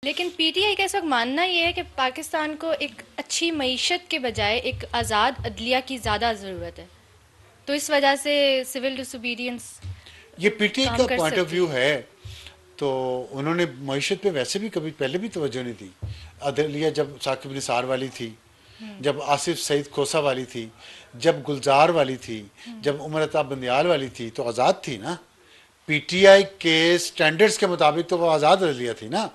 लेकिन पीटीआई का इस वक्त मानना ये है कि पाकिस्तान को एक अच्छी मईशत के बजाय एक आज़ाद अदलिया की ज़्यादा ज़रूरत है, तो इस वजह से सिविल डिसोबीडियंस ये पीटीआई काम का कर पॉइंट ऑफ सकती व्यू है। है। तो उन्होंने मईशत पे वैसे भी कभी पहले भी तवज्जो नहीं दी। अदलिया जब साकिब निसार वाली थी, जब आसिफ सईद खोसा वाली थी, जब गुलजार वाली थी, जब उमर अताब बंदियाल वाली थी, तो आज़ाद थी ना। पीटीआई के स्टैंडर्ड्स के मुताबिक तो वो आज़ाद अदलिया थी ना।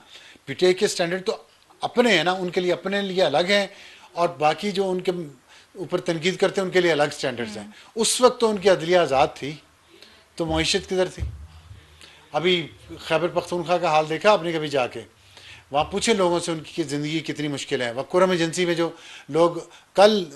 पीटीआई के स्टैंडर्ड तो अपने हैं ना, उनके लिए अपने लिए अलग हैं, और बाकी जो उनके ऊपर तनकीद करते हैं उनके लिए अलग स्टैंडर्ड्स हैं। उस वक्त तो उनकी अदलिया आज़ाद थी, तो मईशत किधर थी? अभी खैबर पख्तूनख्वा का हाल देखा आपने कभी जाके? वहाँ पूछे लोगों से उनकी ज़िंदगी कितनी मुश्किल है। वह कुरम एजेंसी में जो लोग कल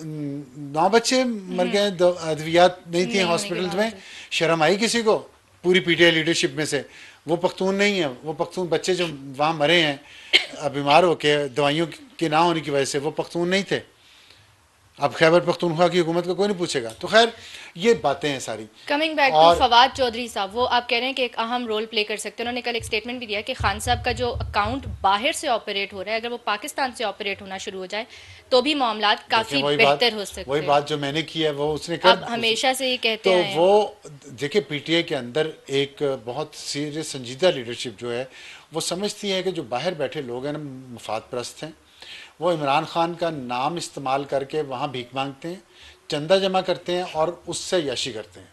9 बच्चे मर गए, अद्वियात नहीं थी नहीं होने के हॉस्पिटल्स में। बावजूद। शर्म आई किसी को? पूरी पीटीआई लीडरशिप में से वो पख्तून नहीं है। वो पख्तून बच्चे जो वहाँ मरे हैं बीमार होके दवाइयों के ना होने की वजह से, वो पख्तून नहीं थे। अब खैबर पख्तूनख्वा की हुकूमत को कोई नहीं पूछेगा। तो खैर ये बातें हैं सारी। कमिंग बैक टू और फवाद चौधरी साहब, वो आप कह रहे हैं कि एक अहम रोल प्ले कर सकते हैं। उन्होंने कल एक स्टेटमेंट भी दिया कि खान साहब का जो अकाउंट बाहर से ऑपरेट हो रहा है, अगर वो पाकिस्तान से ऑपरेट होना शुरू हो जाए तो भी मामलात देखें काफ़ी बेहतर हो वही सकते हैं। बात जो मैंने की है वो उसने कर आप हमेशा से ये कहते तो आए वो हैं। देखिए पीटीआई के अंदर एक बहुत सीरियस संजीदा लीडरशिप जो है वो समझती है कि जो बाहर बैठे लोग हैं ना, मफाद परस्त हैं। वो इमरान खान का नाम इस्तेमाल करके वहाँ भीख मांगते हैं, चंदा जमा करते हैं और उससे याशी करते हैं,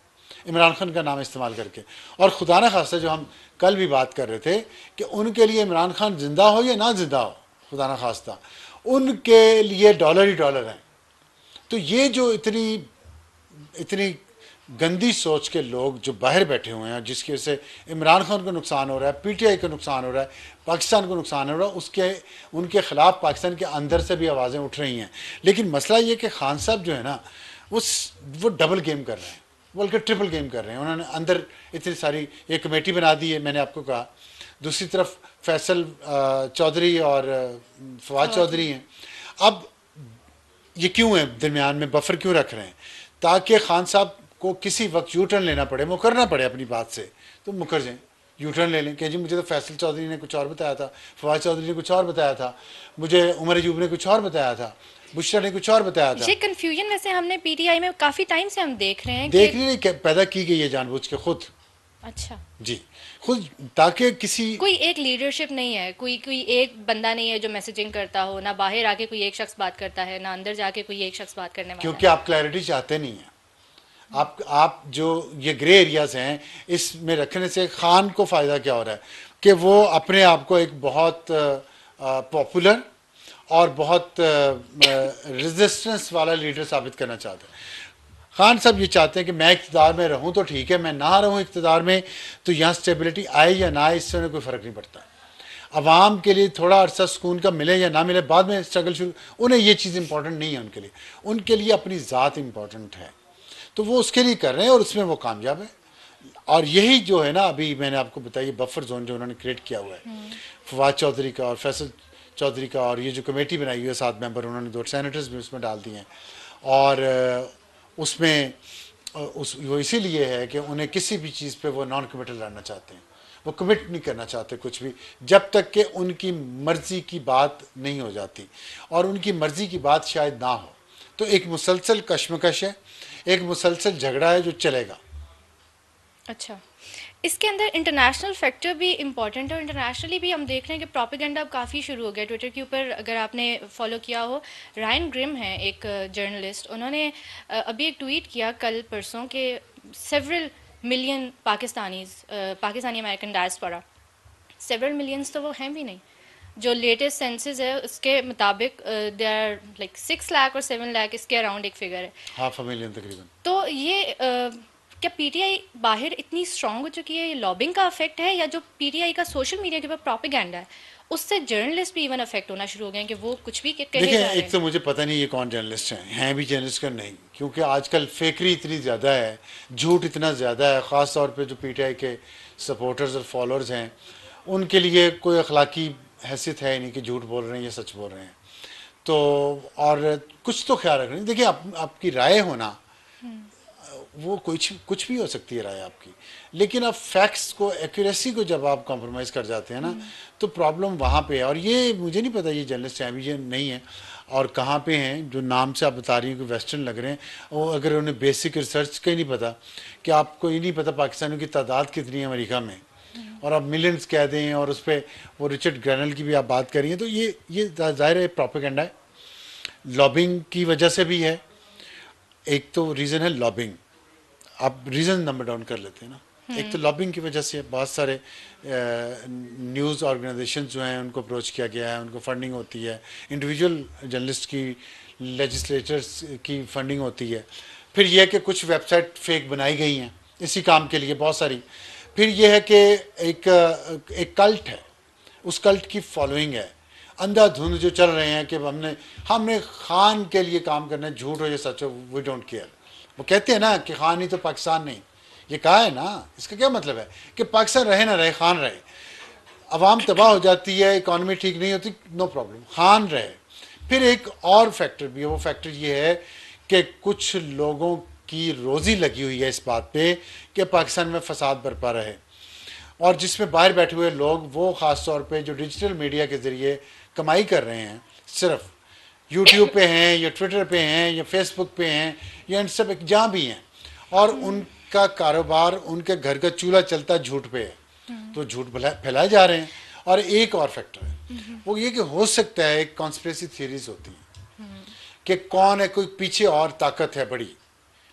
इमरान खान का नाम इस्तेमाल करके। और खुदा न खास्ता जो हम कल भी बात कर रहे थे कि उनके लिए इमरान खान जिंदा हो या ना जिंदा हो, खुदा न खास्ता उनके लिए डॉलर ही डॉलर हैं। तो ये जो इतनी इतनी गंदी सोच के लोग जो बाहर बैठे हुए हैं, जिसकी वजह से इमरान खान को नुकसान हो रहा है, पीटीआई को नुकसान हो रहा है, पाकिस्तान को नुकसान हो रहा है, उसके उनके खिलाफ पाकिस्तान के अंदर से भी आवाज़ें उठ रही हैं। लेकिन मसला ये कि खान साहब जो है ना, वो डबल गेम कर रहे हैं, बल्कि ट्रिपल गेम कर रहे हैं। उन्होंने अंदर इतनी सारी एक कमेटी बना दी है, मैंने आपको कहा। दूसरी तरफ फैसल चौधरी और फवाद फवाद चौधरी हैं। अब ये क्यों है दरमियान में बफर क्यों रख रहे हैं? ताकि खान साहब को किसी वक्त यू टर्न लेना पड़े, मुकरना पड़े अपनी बात से, तो मुकर जाएं, यू टर्न ले लें कि जी मुझे तो फैसल चौधरी ने कुछ और बताया था, फवाद चौधरी ने कुछ और बताया था, मुझे उमर अयूब ने कुछ और बताया था, बुशरा ने कुछ और बताया था। ये कन्फ्यूजन वैसे हमने पीटीआई में काफ़ी टाइम से हम देख रहे हैं कि देखने नहीं पैदा की गई है जानबूझ के खुद। अच्छा, जी, खुद, ताकि किसी, कोई एक लीडरशिप नहीं है, कोई कोई एक बंदा नहीं है जो मैसेजिंग करता हो, ना बाहर आके कोई एक शख्स बात करता है, ना अंदर जाके कोई एक शख्स बात करने वाला क्योंकि है। आप क्लैरिटी चाहते नहीं हैं। आप जो ये ग्रे एरियाज हैं इसमें रखने से खान को फ़ायदा क्या हो रहा है कि वो अपने आप को एक बहुत पॉपुलर और बहुत रेजिस्टेंस वाला लीडर साबित करना चाहते हैं। खान साहब ये चाहते हैं कि मैं इक़्तिदार में रहूं तो ठीक है, मैं ना रहूं इक़्तिदार में तो यहाँ स्टेबिलिटी आए या ना आए इससे उन्हें कोई फ़र्क नहीं पड़ता। अवाम के लिए थोड़ा अरसा सुकून का मिले या ना मिले, बाद में स्ट्रगल शुरू, उन्हें ये चीज़ इंपॉर्टेंट नहीं है। उनके लिए अपनी ज़ात इंपॉर्टेंट है, तो वो उसके लिए कर रहे हैं और उसमें वो कामयाब है। और यही जो है ना, अभी मैंने आपको बताया बफर जोन जो उन्होंने क्रिएट किया हुआ है, फवाद चौधरी का और फैसल चौधरी का, और ये जो कमेटी बनाई हुई है 7 मेंबर, उन्होंने 2 सेनेटर्स भी उसमें डाल दिए हैं। और उसमें वो इसीलिए है कि उन्हें किसी भी चीज़ पे वो नॉन कमिटल रहना चाहते हैं, वो कमिट नहीं करना चाहते कुछ भी, जब तक कि उनकी मर्ज़ी की बात नहीं हो जाती। और उनकी मर्ज़ी की बात शायद ना हो, तो एक मुसलसल कशमकश है, एक मुसलसल झगड़ा है जो चलेगा। अच्छा, इसके अंदर इंटरनेशनल फैक्टर भी इम्पॉर्टेंट है, और इंटरनेशनली भी हम देख रहे हैं कि प्रोपेगेंडा अब काफ़ी शुरू हो गया ट्विटर के ऊपर। अगर आपने फॉलो किया हो, रायन ग्रिम है एक जर्नलिस्ट, उन्होंने अभी एक ट्वीट किया कल परसों के several million Pakistani American diaspora, several millions तो वो हैं भी नहीं। जो लेटेस्ट सेंसस है उसके मुताबिक दे आर लाइक 6 लाख और 7 लाख, इसके अराउंड एक फिगर है। 500,000 तकरीबन। तो ये क्या पीटीआई बाहर इतनी स्ट्रांग हो चुकी है, ये लॉबिंग का इफेक्ट है, या जो पीटीआई का सोशल मीडिया के ऊपर प्रोपेगेंडा है उससे जर्नलिस्ट भी इवन अफेक्ट होना शुरू हो गए हैं कि वो कुछ भी कहे देखिए जा रहे एक हैं। तो मुझे पता नहीं ये कौन जर्नलिस्ट हैं भी जर्नलिस्ट का नहीं, क्योंकि आजकल फेकरी इतनी ज़्यादा है, झूठ इतना ज़्यादा है, ख़ास तौर पे जो पीटीआई के सपोर्टर्स और फॉलोअर्स हैं उनके लिए कोई अखलाकी हैसियत है नहीं कि झूठ बोल रहे हैं या सच बोल रहे हैं। तो और कुछ तो ख्याल रख रहे हैं। देखिए आपकी राय होना वो कुछ भी हो सकती है राय आपकी, लेकिन अब फैक्ट्स को, एक्यूरेसी को जब आप कॉम्प्रोमाइज़ कर जाते हैं ना, तो प्रॉब्लम वहाँ पे है। और ये मुझे नहीं पता ये जर्नलिस्ट हैं भी, ये नहीं है, और कहाँ पे हैं, जो नाम से आप बता रही हैं कि वेस्टर्न लग रहे हैं, और अगर उन्हें बेसिक रिसर्च का ही नहीं पता, कि आपको ये नहीं पता पाकिस्तानियों की तादाद कितनी है अमेरिका में, और आप मिलियंस कह दें, और उस पर वो रिचर्ड ग्रैनल की भी आप बात करिए, तो ये ज़ाहिर है प्रोपेगेंडा है, लॉबिंग की वजह से भी है। एक तो रीज़न है लॉबिंग, आप रीज़न नंबर डाउन कर लेते हैं ना। एक तो लॉबिंग की वजह से बहुत सारे न्यूज़ ऑर्गेनाइजेशन जो हैं उनको अप्रोच किया गया है, उनको फंडिंग होती है, इंडिविजुअल जर्नलिस्ट की, लेजिस्लेटर्स की फंडिंग होती है। फिर यह है कि कुछ वेबसाइट फेक बनाई गई हैं इसी काम के लिए, बहुत सारी। फिर यह है कि एक कल्ट है, उस कल्ट की फॉलोइंग है, अंधाधुंध जो चल रहे हैं कि हमने खान के लिए काम करना है, झूठ हो या सच हो, वी डोंट केयर। वो कहते हैं ना कि खान ही तो पाकिस्तान नहीं, ये कहा है ना, इसका क्या मतलब है कि पाकिस्तान रहे ना रहे, खान रहे। अवाम तबाह हो जाती है, इकॉनमी ठीक नहीं होती, नो प्रॉब्लम, खान रहे। फिर एक और फैक्टर भी है, वो फैक्टर ये है कि कुछ लोगों की रोज़ी लगी हुई है इस बात पे कि पाकिस्तान में फसाद बरपा रहे, और जिसमें बाहर बैठे हुए लोग, वो ख़ास तौर पे जो डिजिटल मीडिया के ज़रिए कमाई कर रहे हैं, सिर्फ यूट्यूब पे हैं या ट्विटर पे हैं या फेसबुक पे हैं या इंस्टा पे, जहाँ भी हैं, और उनका कारोबार, उनके घर का चूल्हा चलता झूठ पे है, तो झूठ फैलाए जा रहे हैं। और एक और फैक्टर है, वो ये कि हो सकता है एक कॉन्स्पिरेसी थ्योरीज होती हैं कि कौन है, कोई पीछे और ताकत है बड़ी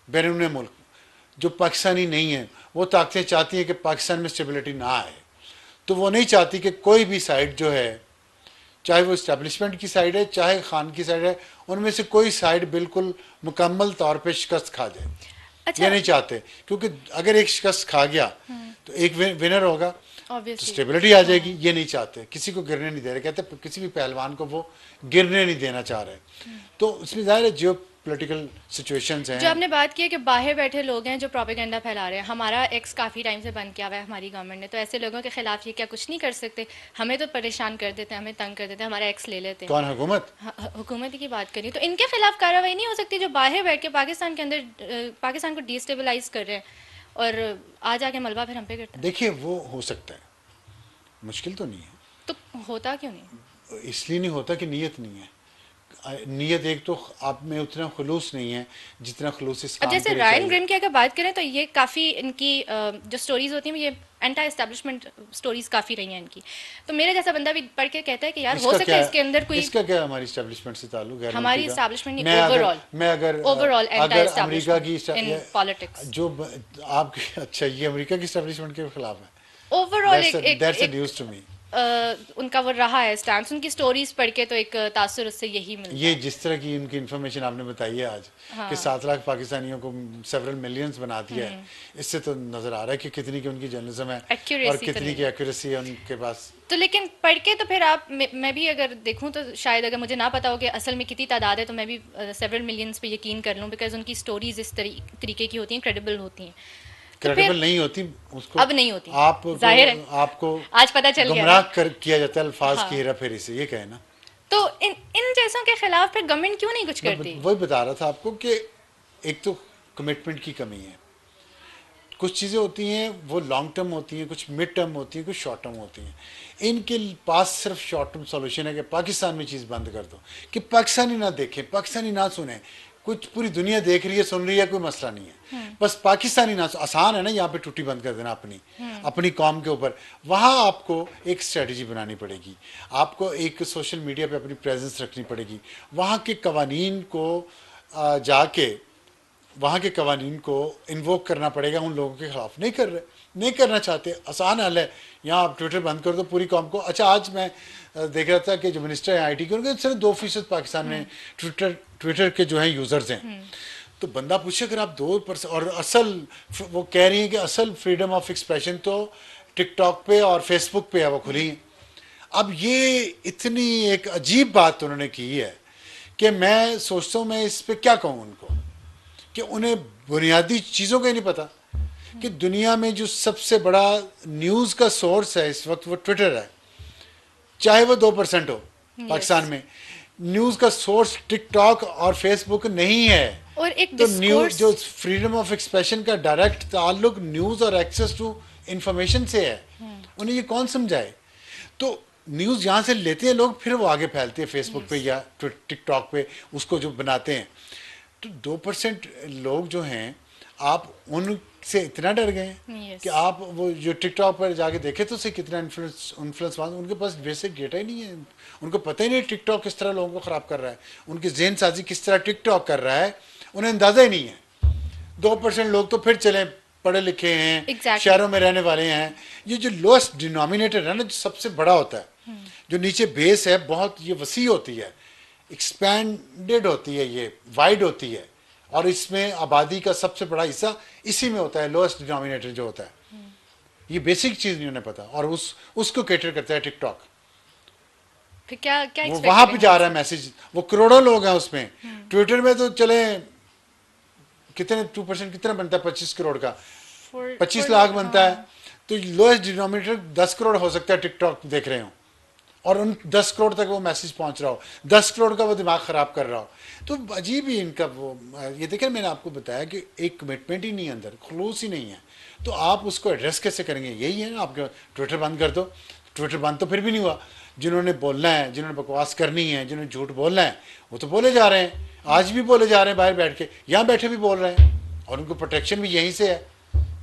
बैरून मुल्क जो पाकिस्तानी नहीं है। वो ताकतें चाहती हैं कि पाकिस्तान में स्टेबिलिटी ना आए, तो वो नहीं चाहती कि कोई भी साइड जो है, चाहे वो इस्टेब्लिशमेंट की साइड है चाहे खान की साइड है, उनमें से कोई साइड बिल्कुल मुकम्मल तौर पे शिकस्त खा जाए। अच्छा। ये नहीं चाहते, क्योंकि अगर एक शिकस्त खा गया तो एक विनर होगा, तो ऑब्वियसली। स्टेबिलिटी आ जाएगी। ये नहीं चाहते, किसी को गिरने नहीं दे रहे, कहते किसी भी पहलवान को वो गिरने नहीं देना चाह रहे। तो इसमें ज़ाहिर है जियो पोलिटिकल सिचुएशंस जो हैं। आपने बात की है कि बाहर बैठे लोग हैं जो प्रोपेगेंडा फैला रहे हैं, हमारा एक्स काफ़ी टाइम से बंद किया हुआ है हमारी गवर्नमेंट ने, तो ऐसे लोगों के खिलाफ ये क्या कुछ नहीं कर सकते? हमें तो परेशान कर देते हैं, हमें तंग कर देते हैं, हमारा एक्स ले लेते हैं। कौन, हुकूमत? हुकूमत की बात करिए तो इनके खिलाफ कार्रवाई नहीं हो सकती जो बाहर बैठ के पाकिस्तान के अंदर पाकिस्तान को डिस्टेबलाइज कर रहे हैं और आज आके मलबा फिर हम पे करता है? देखिए वो हो सकता है, मुश्किल तो नहीं है। तो होता क्यों नहीं? इसलिए नहीं होता कि नीयत नहीं है। नीयत एक तो आप में उतना खुलूस नहीं है जितना खुलूस इस अब काम जैसे के लिए रायन चाहिए। ग्रिम की अगर बात करें तो ये काफ़ी इनकी जो स्टोरीज होती हैं ये एंटी एस्टेब्लिशमेंट स्टोरीज काफ़ी रही हैं इनकी। तो मेरे जैसा बंदा भी पढ़ के कहता है कि यार हो सकता है इसके अंदर कोई, इसका क्या हमारी इस्टेब्लिशमेंट से ताल्लुक है? हमारी एस्टेब्लिशमेंट मैं नहीं, अगर ओवरऑल मैं अगर ओवरऑल एंटी अगर अमेरिका की एस्टेब्लिशमेंट इन पॉलिटिक्स, जो आपकी अच्छा, ये अमेरिका की इस्टेब्लिशमेंट के खिलाफ है। Overall that's a news to me. उनका वो रहा है स्टैंड, उनकी स्टोरीज पढ़ के तो एक तासुर उससे यही मिलता ये है। जिस तरह की उनकी इन्फॉर्मेशन आपने बताई है आज, हाँ। कि 7 लाख पाकिस्तानियों को सेवरल मिलियंस बना दिया है, इससे तो नज़र आ रहा है कि कितनी की उनकी जर्नलिज्म है और Accuracy तो कितनी नहीं की है। एक्यूरेसी है उनके पास। तो लेकिन पढ़ के तो फिर आप मैं भी अगर देखूं तो शायद अगर मुझे ना पता हो कि असल में कितनी तादाद है तो मैं भी सेवरल मिलियंस पे यकीन कर लूं, बिकॉज उनकी स्टोरीज इस तरीके की होती हैं, क्रेडिबल होती हैं। तो क्रेडिबल फिर नहीं होती उसको, अब नहीं होती, आपको जाहिर है आपको आज पता चल गया गुमराह ना। किया जाता है अल्फाज हाँ। की हेरा फेरी से, ये कहे ना। तो इन जैसों के खिलाफ फिर गवर्नमेंट क्यों नहीं कुछ करती? वही बता रहा था आपको कि एक तो कमिटमेंट की कमी है। कुछ चीज़ें होती हैं वो लॉन्ग टर्म होती हैं, कुछ मिड टर्म होती हैं, कुछ शॉर्ट टर्म होती हैं। इनके पास सिर्फ शॉर्ट टर्म सॉल्यूशन है कि पाकिस्तान में चीज़ बंद कर दो, कि पाकिस्तानी ना देखें, पाकिस्तानी ना सुने। कुछ पूरी दुनिया देख रही है, सुन रही है, कोई मसला नहीं है, बस पाकिस्तानी ना। आसान है ना यहाँ पे टूटी बंद कर देना अपनी कौम के ऊपर। वहाँ आपको एक स्ट्रेटजी बनानी पड़ेगी, आपको एक सोशल मीडिया पे अपनी प्रेजेंस रखनी पड़ेगी, वहाँ के कवानीन को जाके वहाँ के कवानीन को इन्वोक करना पड़ेगा उन लोगों के खिलाफ। नहीं करना चाहते, आसान हल है, यहाँ आप ट्विटर बंद कर दो पूरी कौम को। अच्छा, आज मैं देख रहा था कि जो मिनिस्टर हैं IT के, उनके सिर्फ 2% पाकिस्तान में ट्विटर के जो हैं यूज़र्स हैं। तो बंदा पूछे अगर आप 2%, और असल वो कह रही हैं कि असल फ्रीडम ऑफ एक्सप्रेशन तो टिकटॉक पे और फेसबुक पे है, वो खुली है। अब ये इतनी एक अजीब बात उन्होंने की है कि मैं सोचता हूँ मैं इस पर क्या कहूँ उनको, कि उन्हें बुनियादी चीज़ों का ही नहीं पता कि दुनिया में जो सबसे बड़ा न्यूज़ का सोर्स है इस वक्त वो ट्विटर है, चाहे वो 2% हो। पाकिस्तान में न्यूज़ का सोर्स टिकटॉक और फेसबुक नहीं है। और एक तो न्यूज डिस्कोर्स। जो फ्रीडम ऑफ एक्सप्रेशन का डायरेक्ट ताल्लुक न्यूज और एक्सेस टू इंफॉर्मेशन से है, उन्हें ये कौन समझाए? तो न्यूज यहाँ से लेते हैं लोग, फिर वो आगे फैलते हैं फेसबुक पे यस। या टिकटॉक पे, उसको जो बनाते हैं। तो 2% लोग जो हैं, आप उनसे इतना डर गए हैं यस। कि आप वो जो टिकटॉक पर जाके देखे तो उसे कितना इन्फ्लुएंस उनके पास बेसिक डेटा ही नहीं है। उनको पता ही नहीं टिकटॉक किस तरह लोगों को ख़राब कर रहा है, उनकी जहन साजी किस तरह टिकटॉक कर रहा है, उन्हें अंदाज़ा ही नहीं है। 2% लोग तो फिर चले, पढ़े लिखे हैं, एग्जैक्टली। शहरों में रहने वाले हैं। ये जो लोएस्ट डिनोमिनेटर है ना, जो सबसे बड़ा होता है, जो नीचे बेस है बहुत ये वसी होती है, एक्सपैंडेड होती है, ये वाइड होती है, और इसमें आबादी का सबसे बड़ा हिस्सा इसी में होता है, लोएस्ट डिनोमिनेटर जो होता है। ये बेसिक चीज़ नहीं उन्हें पता, और उसको कैटर करता है टिकटॉक। फिर क्या क्या वो एक्सपेक्ट वहां पे करेंगे जा रहा है उनसे? मैसेज, वो करोड़ों लोग हैं उसमें। ट्विटर में तो चले कितने 2% कितना बनता है 25 करोड़ का, फॉर 25 लाख बनता है। हाँ। तो लोएस्ट डिनोमिनेटर 10 करोड़ हो सकता है, टिकटॉक देख रहे हो, और उन 10 करोड़ तक वो मैसेज पहुंच रहा हो, 10 करोड़ का वो दिमाग खराब कर रहा हो। तो अजीब ही इनका वो, ये देखिए मैंने आपको बताया कि एक कमिटमेंट ही नहीं है अंदर, खलूस ही नहीं है। तो आप उसको एड्रेस कैसे करेंगे? यही है ना, आपके ट्विटर बंद कर दो। ट्विटर बंद तो फिर भी नहीं हुआ। जिन्होंने बोलना है, जिन्होंने बकवास करनी है, जिन्होंने झूठ बोलना है, वो तो बोले जा रहे हैं, आज भी बोले जा रहे हैं, बाहर बैठ के, यहाँ बैठे भी बोल रहे हैं, और उनको प्रोटेक्शन भी यहीं से है,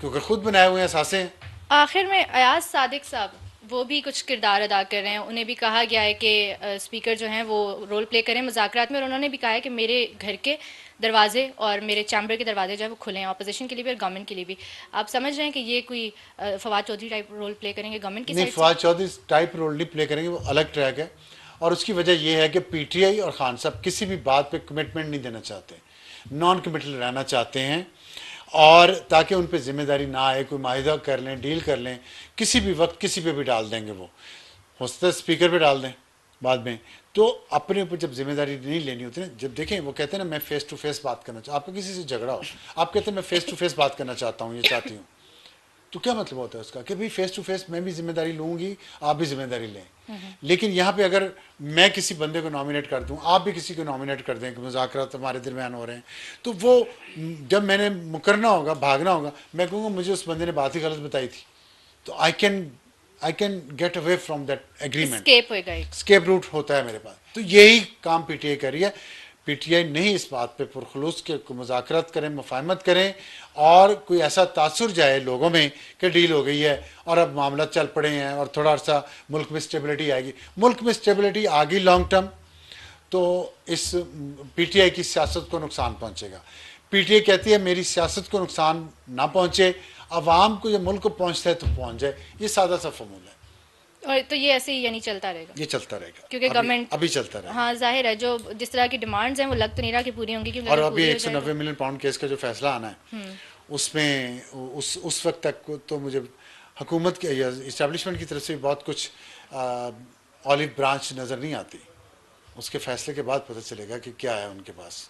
क्योंकि खुद बनाए हुए हैं सासे हैं। आखिर में अयाज सादिक साहब वो भी कुछ किरदार अदा कर रहे हैं। उन्हें भी कहा गया है कि स्पीकर जो हैं वो रोल प्ले करें मुज़ाकरात में, और उन्होंने भी कहा है कि मेरे घर के दरवाजे और मेरे चैम्बर के दरवाजे जो है वो खुले हैं, अपोजिशन के लिए भी और गवर्नमेंट के लिए भी। आप समझ रहे हैं कि ये कोई Fawad Chaudhry type role play करेंगे गवर्नमेंट की नहीं, साइड से? फवाद चौधरी टाइप रोल नहीं प्ले करेंगे, वो अलग ट्रैक है। और उसकी वजह यह है कि पीटीआई और खान साहब किसी भी बात पे कमिटमेंट नहीं देना चाहते, नॉन कमिटल रहना चाहते हैं, और ताकि उन पे जिम्मेदारी ना आए, कोई माहिदा कर लें, डील कर लें, किसी भी वक्त किसी पे भी डाल देंगे। वो हो सकता है स्पीकर पे डाल दें बाद में। तो अपने ऊपर जब जिम्मेदारी नहीं लेनी होती ना, जब देखें वो कहते हैं ना मैं फेस टू फेस बात करना चाहता, आपका किसी से झगड़ा हो, आप कहते हैं मैं फेस टू फेस बात करना चाहता हूँ, ये चाहती हूँ, तो क्या मतलब होता है उसका? कि भाई फेस टू फेस मैं भी जिम्मेदारी लूंगी, आप भी जिम्मेदारी लें। लेकिन यहाँ पे अगर मैं किसी बंदे को नॉमिनेट कर दूं, आप भी किसी को नॉमिनेट कर दें कि मुज़ाकरात हमारे दरमियान हो रहे हैं, तो वो जब मैंने मुकरना होगा, भागना होगा, मैं कहूँगा मुझे उस बंदे ने बात ही गलत बताई थी, तो I can get away from that agreement. Escape होएगा एक। स्केप रूट होता है मेरे पास। तो यही काम पीटीआई कर रही है। पीटीआई नहीं इस बात पे पुरखलूस के मुज़ाकरात करें, मुफाहमत करें, और कोई ऐसा तासुर जाए लोगों में कि डील हो गई है और अब मामला चल पड़े हैं और थोड़ा सा मुल्क में स्टेबिलिटी आएगी। मुल्क में स्टेबिलिटी आ गई लॉन्ग टर्म, तो इस पीटीआई की सियासत को नुकसान पहुंचेगा। पीटीआई कहती है मेरी सियासत को नुकसान ना पहुंचे, अवाम को या मुल्क को पहुंचता है तो पहुंच जाए। ये सादा सा फॉर्मूला है, और तो ये ऐसे ही यानी चलता रहेगा, ये चलता रहेगा। क्योंकि गवर्नमेंट अभी चलता रहेगा। हाँ जाहिर है जो जिस तरह की डिमांड्स हैं वो लग तो नहीं रहा कि पूरी होंगी, क्योंकि और अगर अभी पूरी हो 190 जाएगा। मिलियन पाउंड केस का जो फैसला आना है, उसमें उस वक्त तक को तो मुझे हुकूमत के या इस्टेब्लिशमेंट की तरफ से बहुत कुछ ऑलिव ब्रांच नज़र नहीं आती। उसके फैसले के बाद पता चलेगा कि क्या है उनके पास।